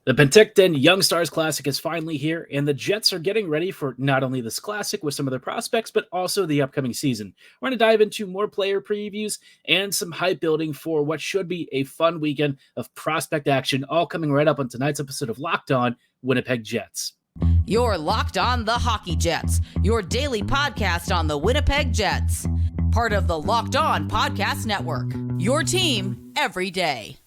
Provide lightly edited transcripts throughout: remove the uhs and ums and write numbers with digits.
The Penticton Young Stars Classic is finally here, and the Jets are getting ready for not only this classic with some of their prospects, but also the upcoming season. We're going to dive into more player previews and some hype building for what should be a fun weekend of prospect action, all coming right up on tonight's episode of Locked On Winnipeg Jets. You're Locked On the Hockey Jets, your daily podcast on the Winnipeg Jets. Part of the Locked On Podcast Network, your team every day.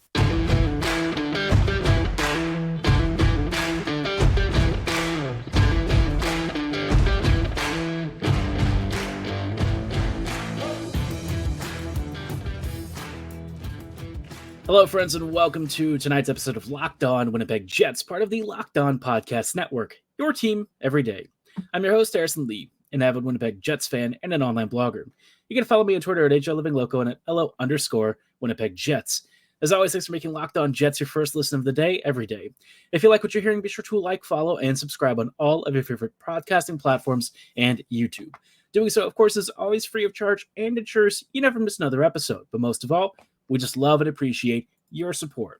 Hello, friends, and welcome to tonight's episode of Locked On Winnipeg Jets, part of the Locked On Podcast Network, your team every day. I'm your host, Harrison Lee, an avid Winnipeg Jets fan and an online blogger. You can follow me on Twitter at HLLivingLoco and at LO_Winnipeg Jets. As always, thanks for making Locked On Jets your first listen of the day every day. If you like what you're hearing, be sure to like, follow, and subscribe on all of your favorite podcasting platforms and YouTube. Doing so, of course, is always free of charge and ensures you never miss another episode. But most of all, we just love and appreciate your support.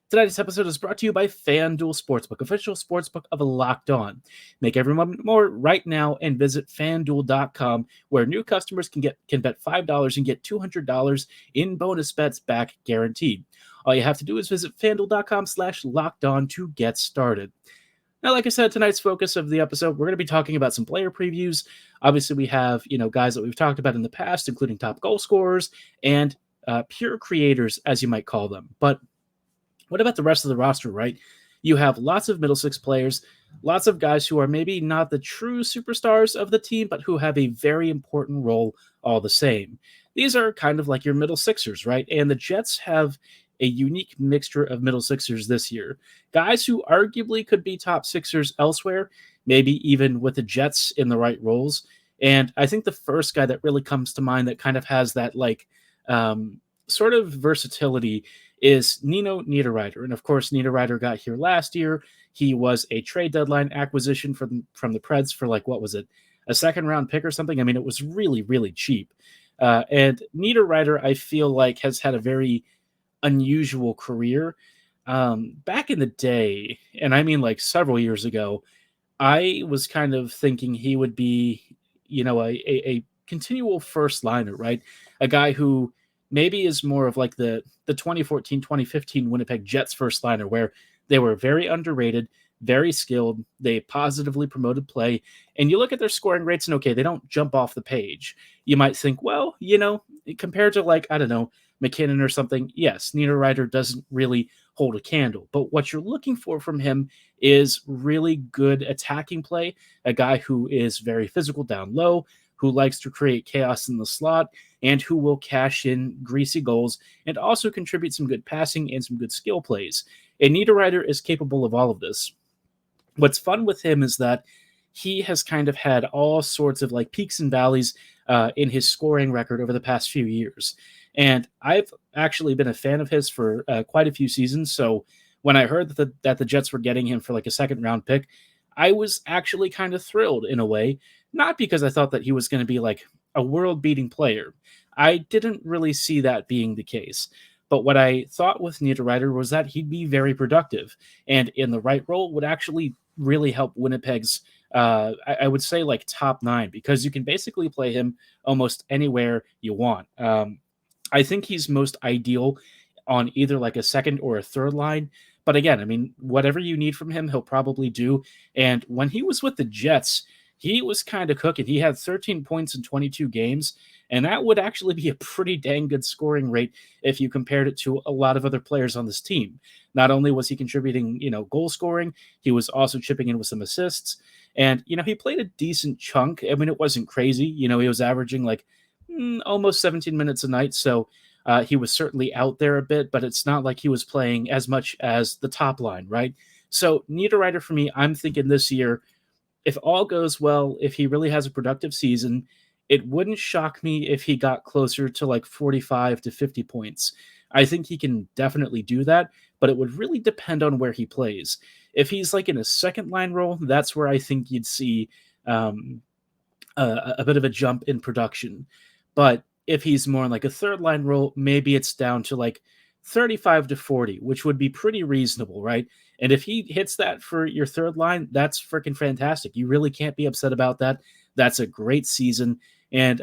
Tonight's episode is brought to you by FanDuel Sportsbook, official sportsbook of Locked On. Make every moment more right now and visit FanDuel.com, where new customers can bet $5 and get $200 in bonus bets back guaranteed. All you have to do is visit FanDuel.com/LockedOn to get started. Now, like I said, tonight's focus of the episode, we're going to be talking about some player previews. Obviously, we have guys that we've talked about in the past, including top goal scorers and pure creators, as you might call them. But what about the rest of the roster, right? You have lots of middle six players, lots of guys who are maybe not the true superstars of the team, but who have a very important role all the same. These are kind of like your middle sixers, right? And the Jets have a unique mixture of middle sixers this year. Guys who arguably could be top sixers elsewhere, maybe even with the Jets in the right roles. And I think the first guy that really comes to mind that kind of has that sort of versatility is Nino Niederreiter. And of course, Niederreiter got here last year. He was a trade deadline acquisition from the Preds for a second round pick or something? I mean, it was really, really cheap. And Niederreiter, I feel like, has had a very unusual career. Back in the day, and I mean like several years ago, I was kind of thinking he would be, a continual first liner, right? A guy who maybe is more of like the 2014-2015 Winnipeg Jets first liner, where they were very underrated, very skilled, they positively promoted play, and you look at their scoring rates and okay, they don't jump off the page. You might think, well, compared to McKinnon or something, yes, Niederreiter doesn't really hold a candle, but what you're looking for from him is really good attacking play, a guy who is very physical down low, who likes to create chaos in the slot, and who will cash in greasy goals and also contribute some good passing and some good skill plays. And Niederreiter is capable of all of this. What's fun with him is that he has kind of had all sorts of peaks and valleys in his scoring record over the past few years. And I've actually been a fan of his for quite a few seasons. So when I heard that the Jets were getting him for a second round pick, I was actually kind of thrilled in a way, not because I thought that he was going to be a world-beating player. I didn't really see that being the case. But what I thought with Niederreiter was that he'd be very productive, and in the right role would actually really help Winnipeg's, I would say, top nine, because you can basically play him almost anywhere you want. I think he's most ideal on either a second or a third line. But again, I mean, whatever you need from him, he'll probably do. And when he was with the Jets, he was kind of cooking. He had 13 points in 22 games, and that would actually be a pretty dang good scoring rate if you compared it to a lot of other players on this team. Not only was he contributing, goal scoring, he was also chipping in with some assists. And, he played a decent chunk. I mean, it wasn't crazy. He was averaging almost 17 minutes a night. So he was certainly out there a bit, but it's not like he was playing as much as the top line, right? So Niederreiter, for me, I'm thinking this year, if all goes well, if he really has a productive season, it wouldn't shock me if he got closer to 45 to 50 points. I think he can definitely do that, but it would really depend on where he plays. If he's in a second line role, that's where I think you'd see a bit of a jump in production. But if he's more in a third line role, maybe it's down to 35 to 40, which would be pretty reasonable, right? And if he hits that for your third line, that's freaking fantastic. You really can't be upset about that. That's a great season. And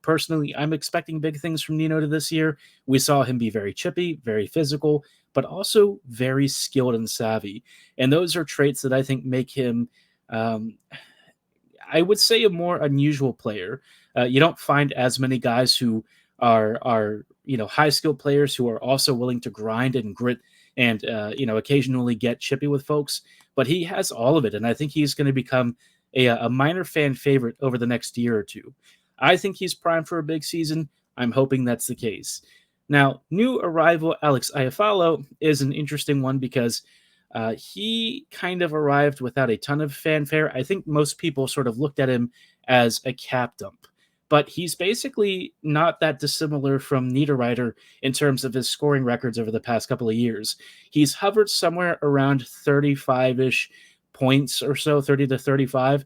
personally, I'm expecting big things from Nino to this year. We saw him be very chippy, very physical, but also very skilled and savvy. And those are traits that I think make him, I would say, a more unusual player. You don't find as many guys who are high skilled players who are also willing to grind and grit and occasionally get chippy with folks. But he has all of it, and I think he's going to become a minor fan favorite over the next year or two. I think he's primed for a big season. I'm hoping that's the case. Now, new arrival Alex Iafallo is an interesting one because he kind of arrived without a ton of fanfare. I think most people sort of looked at him as a cap dump, but he's basically not that dissimilar from Niederreiter in terms of his scoring records over the past couple of years. He's hovered somewhere around 35-ish points or so, 30 to 35.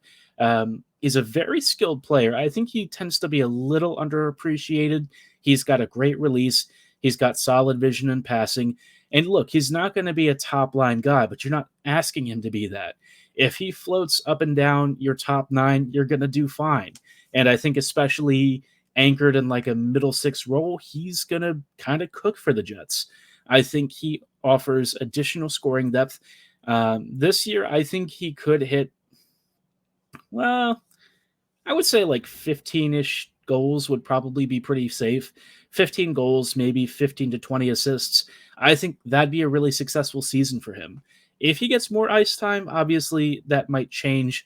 He's a very skilled player. I think he tends to be a little underappreciated. He's got a great release. He's got solid vision and passing. And look, he's not going to be a top-line guy, but you're not asking him to be that. If he floats up and down your top 9, you're going to do fine. And I think especially anchored in like a middle 6 role, he's going to kind of cook for the Jets. I think he offers additional scoring depth. This year, I think he could hit, well, I would say like 15-ish goals would probably be pretty safe. 15 goals, maybe 15 to 20 assists. I think that'd be a really successful season for him. If he gets more ice time, obviously that might change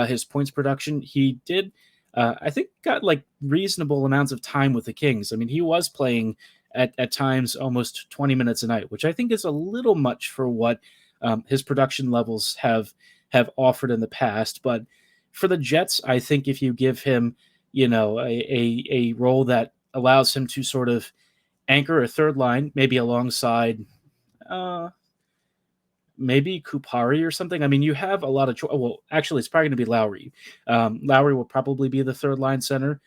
his points production. He did, I think, got like reasonable amounts of time with the Kings. I mean, he was playing at times almost 20 minutes a night, which I think is a little much for what his production levels have offered in the past. But for the Jets, I think if you give him, a role that allows him to sort of anchor a third line, maybe alongside maybe Kupari or something. I mean, you have a lot of well, actually, it's probably going to be Lowry. Lowry will probably be the third line center.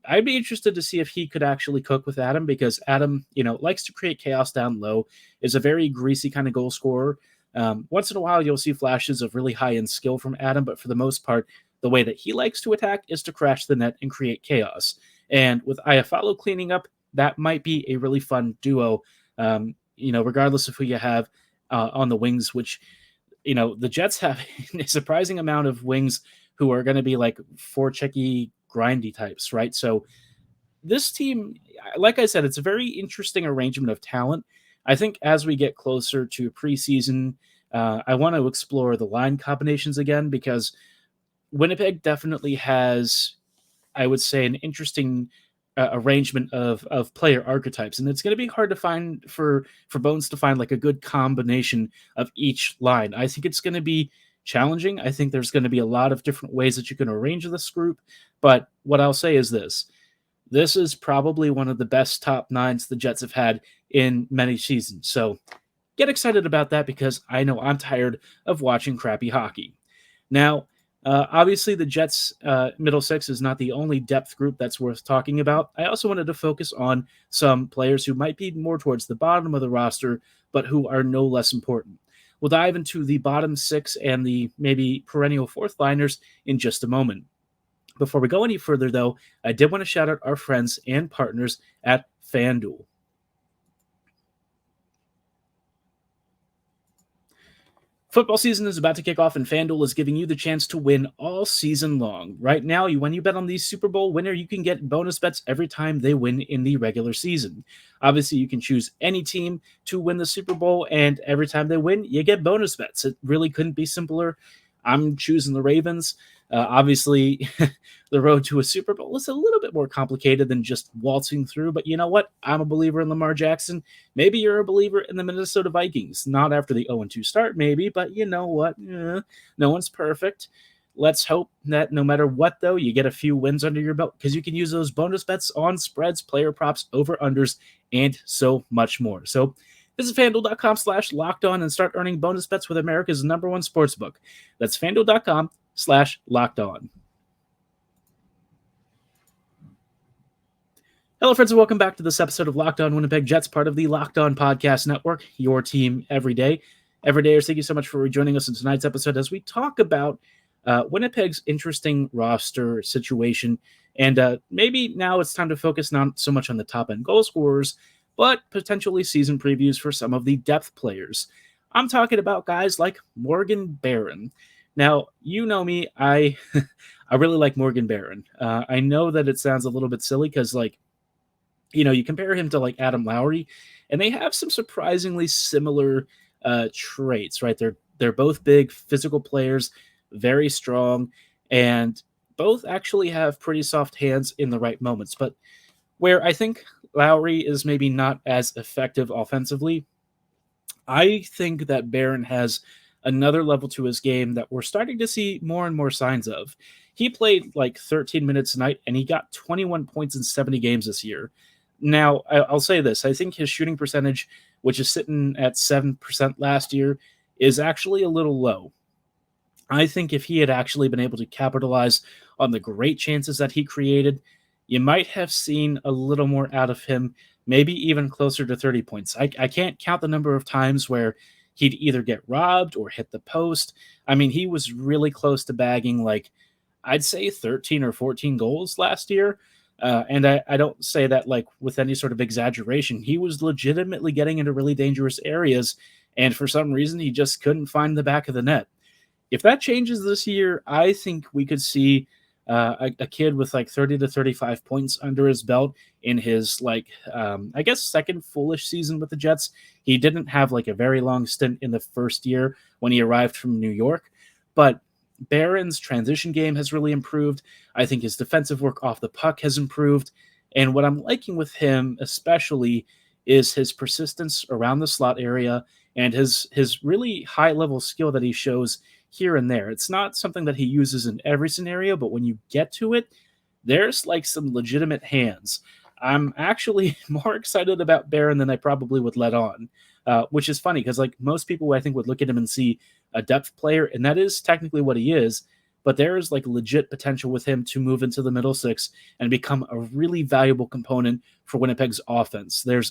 I'd be interested to see if he could actually cook with Adam, because Adam, likes to create chaos down low, is a very greasy kind of goal scorer. Once in a while, you'll see flashes of really high-end skill from Adam, but for the most part, the way that he likes to attack is to crash the net and create chaos. And with Iafallo cleaning up, that might be a really fun duo, regardless of who you have on the wings, which, the Jets have a surprising amount of wings who are going to be like forechecky, grindy types, right? So this team, like I said, it's a very interesting arrangement of talent. I think as we get closer to preseason, I want to explore the line combinations again, because Winnipeg definitely has, I would say, an interesting arrangement of player archetypes, and it's going to be hard to find for Bones to find like a good combination of each line. I think it's going to be challenging. I think there's going to be a lot of different ways that you can arrange this group, but what I'll say is this is probably one of the best top 9s the Jets have had in many seasons. So get excited about that, because I know I'm tired of watching crappy hockey. Now, obviously, the Jets' middle 6 is not the only depth group that's worth talking about. I also wanted to focus on some players who might be more towards the bottom of the roster, but who are no less important. We'll dive into the bottom 6 and the maybe perennial fourth liners in just a moment. Before we go any further, though, I did want to shout out our friends and partners at FanDuel. Football season is about to kick off, and FanDuel is giving you the chance to win all season long. Right now, when you bet on the Super Bowl winner, you can get bonus bets every time they win in the regular season. Obviously, you can choose any team to win the Super Bowl, and every time they win, you get bonus bets. It really couldn't be simpler. I'm choosing the Ravens. Obviously, the road to a Super Bowl is a little bit more complicated than just waltzing through, but you know what? I'm a believer in Lamar Jackson. Maybe you're a believer in the Minnesota Vikings. Not after the 0-2 start, maybe, but you know what? No one's perfect. Let's hope that no matter what, though, you get a few wins under your belt, because you can use those bonus bets on spreads, player props, over-unders, and so much more. So visit FanDuel.com/LockedOn and start earning bonus bets with America's #1 sportsbook. That's FanDuel.com/LockedOn. Hello, friends, and welcome back to this episode of Locked On Winnipeg Jets, part of the Locked On Podcast Network, your team every day. Everydayers, thank you so much for joining us in tonight's episode as we talk about Winnipeg's interesting roster situation. And maybe now it's time to focus not so much on the top-end goal scorers, but potentially season previews for some of the depth players. I'm talking about guys like Morgan Barron. Now, you know me, I really like Morgan Barron. I know that it sounds a little bit silly because, you compare him to like Adam Lowry, and they have some surprisingly similar traits, right? They're both big physical players, very strong, and both actually have pretty soft hands in the right moments. But where I think Lowry is maybe not as effective offensively, I think that Barron has another level to his game that we're starting to see more and more signs of. He played like 13 minutes a night, and he got 21 points in 70 games this year. Now, I'll say this. I think his shooting percentage, which is sitting at 7% last year, is actually a little low. I think if he had actually been able to capitalize on the great chances that he created, you might have seen a little more out of him, maybe even closer to 30 points. I can't count the number of times where he'd either get robbed or hit the post. I mean, he was really close to bagging, I'd say 13 or 14 goals last year. And I don't say that with any sort of exaggeration. He was legitimately getting into really dangerous areas, and for some reason, he just couldn't find the back of the net. If that changes this year, I think we could see a kid with 30 to 35 points under his belt in his, second fullish season with the Jets. He didn't have a very long stint in the first year when he arrived from New York, but Barron's transition game has really improved. I think his defensive work off the puck has improved. And what I'm liking with him especially is his persistence around the slot area and his really high-level skill that he shows here and there. It's not something that he uses in every scenario, but when you get to it, there's some legitimate hands. I'm actually more excited about Barron than I probably would let on, which is funny because most people I think would look at him and see a depth player, and that is technically what he is, but there is legit potential with him to move into the middle six and become a really valuable component for Winnipeg's offense. There's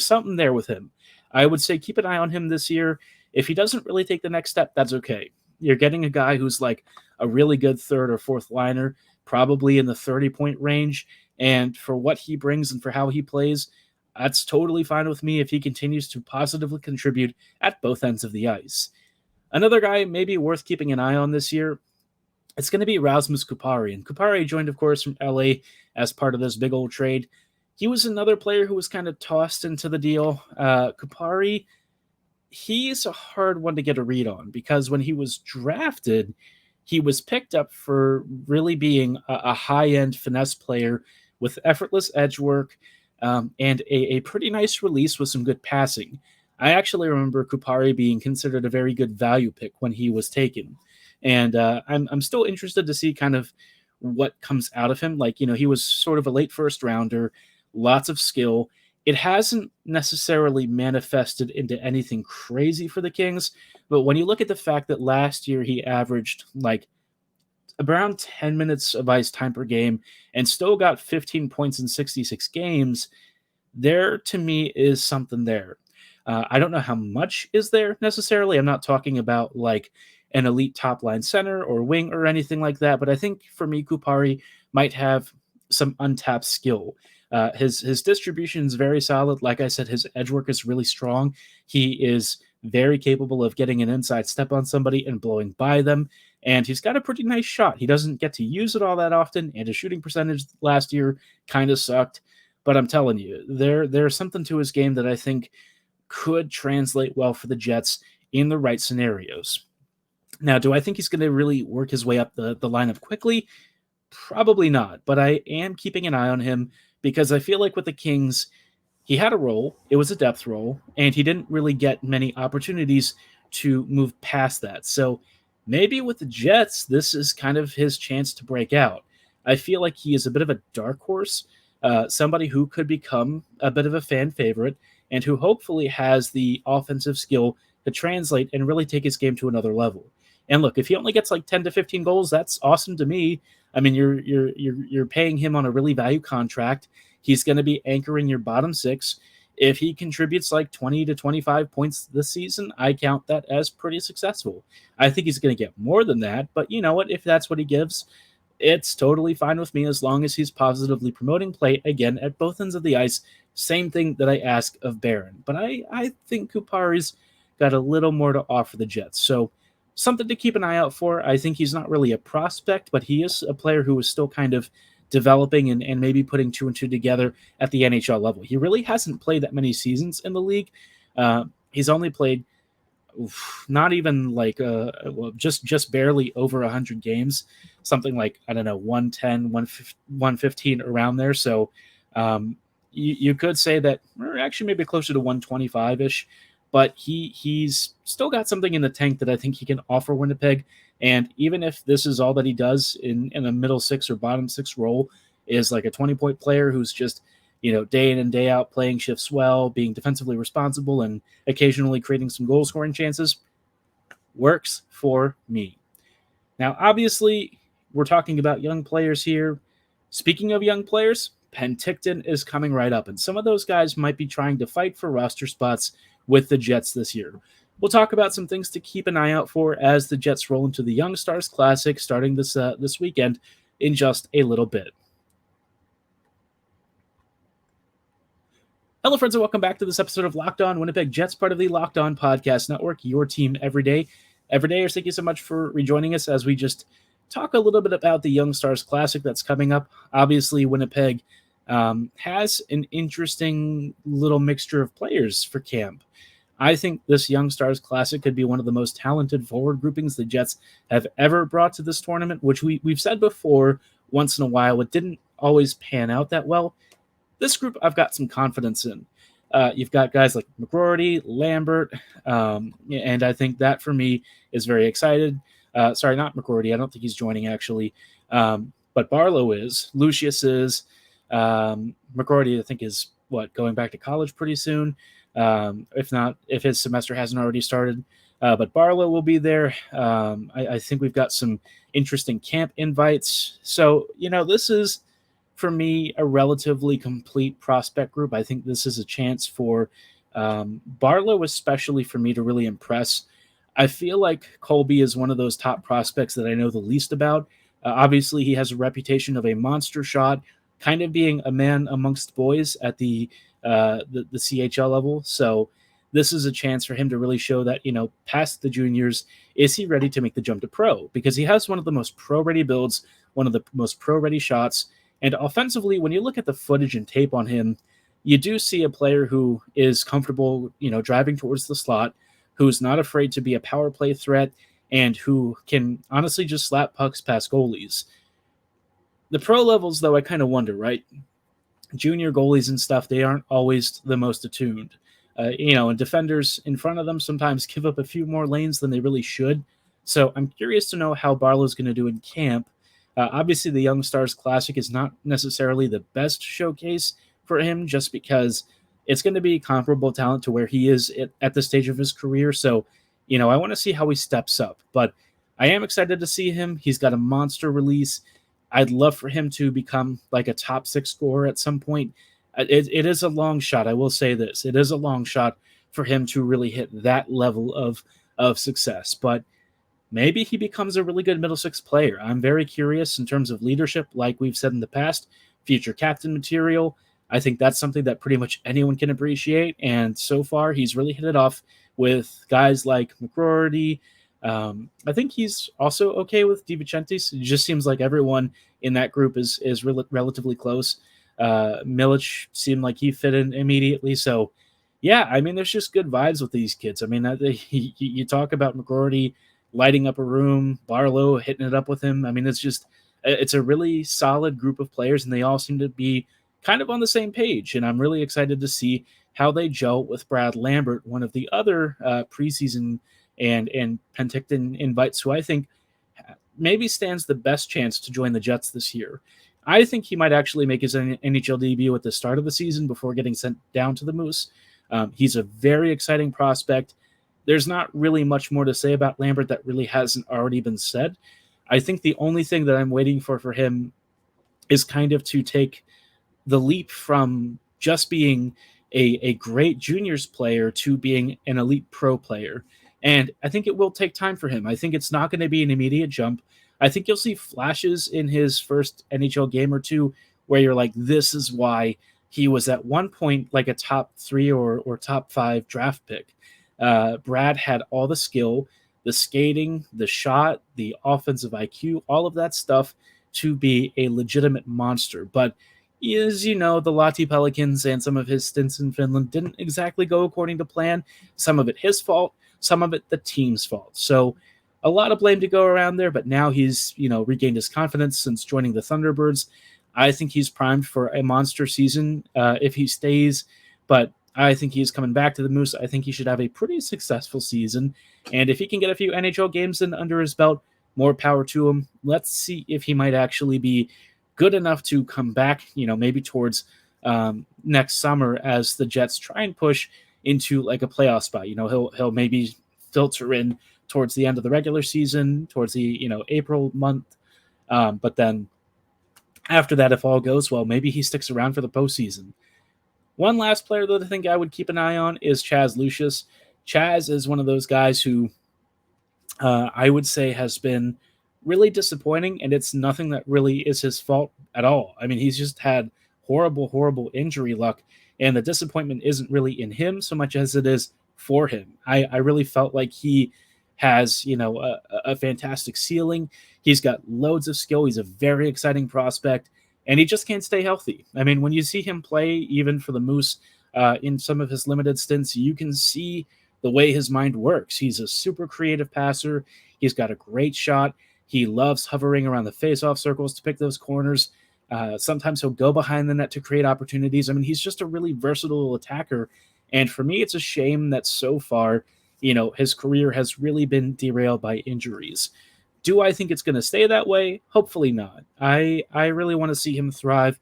something there with him. I would say keep an eye on him this year. If he doesn't really take the next step, that's okay. You're getting a guy who's a really good third or fourth liner, probably in the 30-point range, and for what he brings and for how he plays, that's totally fine with me if he continues to positively contribute at both ends of the ice. Another guy maybe worth keeping an eye on this year, it's going to be Rasmus Kupari. And Kupari joined, of course, from LA as part of this big old trade. He was another player who was kind of tossed into the deal. Kupari, he's a hard one to get a read on because when he was drafted, he was picked up for really being a high-end finesse player with effortless edge work and a pretty nice release with some good passing. I actually remember Kupari being considered a very good value pick when he was taken. And I'm still interested to see kind of what comes out of him. He was sort of a late first rounder, lots of skill. It hasn't necessarily manifested into anything crazy for the Kings, but when you look at the fact that last year he averaged around 10 minutes of ice time per game and still got 15 points in 66 games, there to me is something there. I don't know how much is there necessarily. I'm not talking about an elite top line center or wing or anything like that, but I think for me, Kupari might have some untapped skill. His distribution is very solid. Like I said, his edge work is really strong. He is very capable of getting an inside step on somebody and blowing by them. And he's got a pretty nice shot. He doesn't get to use it all that often, and his shooting percentage last year kind of sucked. But I'm telling you, there's something to his game that I think could translate well for the Jets in the right scenarios. Now, do I think he's going to really work his way up the lineup quickly? Probably not, but I am keeping an eye on him because I feel like with the Kings, he had a role. It was a depth role, and he didn't really get many opportunities to move past that. So maybe with the Jets, this is kind of his chance to break out. I feel like he is a bit of a dark horse, somebody who could become a bit of a fan favorite and who hopefully has the offensive skill to translate and really take his game to another level. And look, if he only gets 10 to 15 goals, that's awesome to me. I mean, you're paying him on a really value contract. He's going to be anchoring your bottom six. If he contributes like 20 to 25 points this season, I count that as pretty successful. I think he's going to get more than that, but you know what? If that's what he gives, it's totally fine with me as long as he's positively promoting play, again, at both ends of the ice. Same thing that I ask of Barron. But I think Kupari's got a little more to offer the Jets. So something to keep an eye out for. I think he's not really a prospect, but he is a player who is still kind of developing and maybe putting two and two together at the NHL level. He really hasn't played that many seasons in the league. He's only played not even like just barely over 100 games, something like, I don't know, 110, 115 around there. So you could say that we're actually maybe closer to 125-ish, but he's still got something in the tank that I think he can offer Winnipeg. And even if this is all that he does in a middle six or bottom six role, is like a 20-point player who's just, day in and day out playing shifts well, being defensively responsible, and occasionally creating some goal scoring chances, works for me. Now, obviously, we're talking about young players here. Speaking of young players, Penticton is coming right up, and some of those guys might be trying to fight for roster spots with the Jets this year. We'll talk about some things to keep an eye out for as the Jets roll into the Young Stars Classic starting this weekend in just a little bit. Hello, friends, and welcome back to this episode of Locked On Winnipeg Jets, part of the Locked On Podcast Network, your team every day. Everydayers, thank you so much for rejoining us as we just talk a little bit about the Young Stars Classic that's coming up. Obviously, Winnipeg has an interesting little mixture of players for camp. I think this Young Stars Classic could be one of the most talented forward groupings the Jets have ever brought to this tournament, which we've said before once in a while. It didn't always pan out that well. This group I've got some confidence in. You've got guys like McGroarty, Lambert, and I think that for me is very excited. Sorry, not McGroarty. I don't think he's joining actually. But Barlow is. Lucius is. McGroarty, I think, is going back to college pretty soon. If not, if his semester hasn't already started. But Barlow will be there. I think we've got some interesting camp invites. So, this is, for me, a relatively complete prospect group. I think this is a chance for Barlow, especially for me, to really impress. I feel like Colby is one of those top prospects that I know the least about. Obviously, he has a reputation of a monster shot, kind of being a man amongst boys at the CHL level. So this is a chance for him to really show that, past the juniors, is he ready to make the jump to pro? Because he has one of the most pro-ready builds, one of the most pro-ready shots. And offensively, when you look at the footage and tape on him, you do see a player who is comfortable, driving towards the slot, who's not afraid to be a power play threat, and who can honestly just slap pucks past goalies. The pro levels, though, I kind of wonder, right? Junior goalies and stuff, they aren't always the most attuned. And defenders in front of them sometimes give up a few more lanes than they really should. So I'm curious to know how Barlow's going to do in camp. Obviously, the Young Stars Classic is not necessarily the best showcase for him just because it's going to be comparable talent to where he is at this stage of his career. So, I want to see how he steps up. But I am excited to see him. He's got a monster release. I'd love for him to become like a top six scorer at some point. It is a long shot. I will say this. It is a long shot for him to really hit that level of success. But maybe he becomes a really good middle six player. I'm very curious in terms of leadership, like we've said in the past, future captain material. I think that's something that pretty much anyone can appreciate. And so far, he's really hit it off with guys like McGroarty. I think he's also okay with DiVincentis. It just seems like everyone in that group is relatively close. Milic seemed like he fit in immediately. So, yeah, I mean, there's just good vibes with these kids. I mean, you talk about McGroarty lighting up a room, Barlow hitting it up with him. I mean, it's a really solid group of players, and they all seem to be kind of on the same page. And I'm really excited to see how they gel with Brad Lambert, one of the other preseason and Penticton invites, who I think maybe stands the best chance to join the Jets this year. I think he might actually make his NHL debut at the start of the season before getting sent down to the Moose. He's a very exciting prospect. There's not really much more to say about Lambert that really hasn't already been said. I think the only thing that I'm waiting for him is kind of to take the leap from just being a great juniors player to being an elite pro player. And I think it will take time for him. I think it's not going to be an immediate jump. I think you'll see flashes in his first NHL game or two where you're like, this is why he was at one point like a top 3 or top 5 draft pick. Brad had all the skill, the skating, the shot, the offensive IQ, all of that stuff to be a legitimate monster. But as you know, the Lahti Pelicans and some of his stints in Finland didn't exactly go according to plan. Some of it his fault, some of it the team's fault. So a lot of blame to go around there, but now he's, regained his confidence since joining the Thunderbirds. I think he's primed for a monster season if he stays, but I think he's coming back to the Moose. I think he should have a pretty successful season, and if he can get a few NHL games in under his belt, more power to him. Let's see if he might actually be good enough to come back, maybe towards next summer as the Jets try and push into like a playoff spot. He'll maybe filter in towards the end of the regular season, towards the April month, but then after that, if all goes well, maybe he sticks around for the postseason. One last player that I think I would keep an eye on is Chaz Lucius. Chaz is one of those guys who I would say has been really disappointing, and it's nothing that really is his fault at all. I mean, he's just had horrible, horrible injury luck, and the disappointment isn't really in him so much as it is for him. I really felt like he has, a fantastic ceiling. He's got loads of skill. He's a very exciting prospect, and he just can't stay healthy. I mean, when you see him play, even for the Moose, in some of his limited stints, you can see the way his mind works. He's a super creative passer. He's got a great shot. He loves hovering around the face-off circles to pick those corners. Sometimes he'll go behind the net to create opportunities. I mean, he's just a really versatile attacker. And for me, it's a shame that so far, his career has really been derailed by injuries. Do I think it's going to stay that way? Hopefully not. I really want to see him thrive.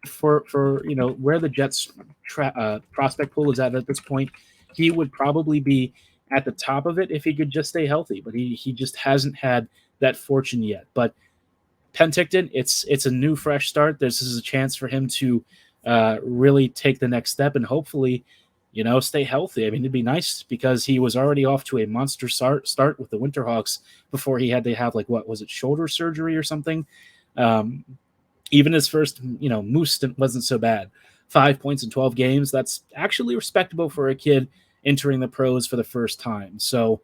For where the Jets prospect pool is at this point, he would probably be at the top of it if he could just stay healthy, but he just hasn't had that fortune yet. But Penticton, it's a new, fresh start. This is a chance for him to really take the next step and hopefully, stay healthy. I mean, it'd be nice because he was already off to a monster start with the Winterhawks before he had to have shoulder surgery or something. Even his first, Moose stint wasn't so bad. 5 points in 12 games. That's actually respectable for a kid entering the pros for the first time. So,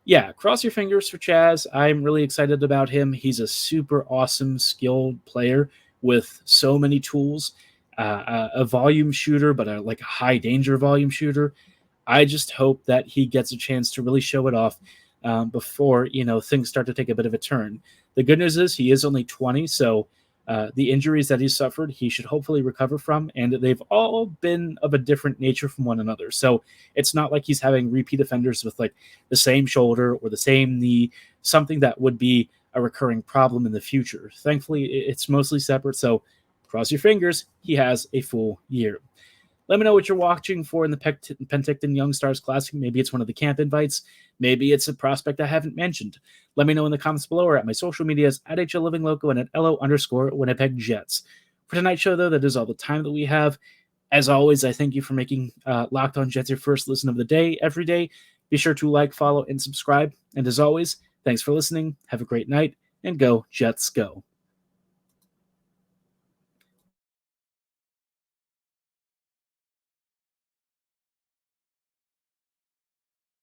yeah, cross your fingers for Chaz. I'm really excited about him. He's a super awesome, skilled player with so many tools. A volume shooter, but a high danger volume shooter. I just hope that he gets a chance to really show it off before things start to take a bit of a turn. The good news is he is only 20, so the injuries that he's suffered, he should hopefully recover from, and they've all been of a different nature from one another. So it's not like he's having repeat offenders with the same shoulder or the same knee, something that would be a recurring problem in the future. Thankfully, it's mostly separate, so cross your fingers, he has a full year. Let me know what you're watching for in the Penticton Young Stars Classic. Maybe it's one of the camp invites. Maybe it's a prospect I haven't mentioned. Let me know in the comments below or at my social medias at HLLivingLoco and at LO_Winnipeg Jets. For tonight's show, though, that is all the time that we have. As always, I thank you for making Locked On Jets your first listen of the day every day. Be sure to like, follow, and subscribe. And as always, thanks for listening. Have a great night, and go Jets go.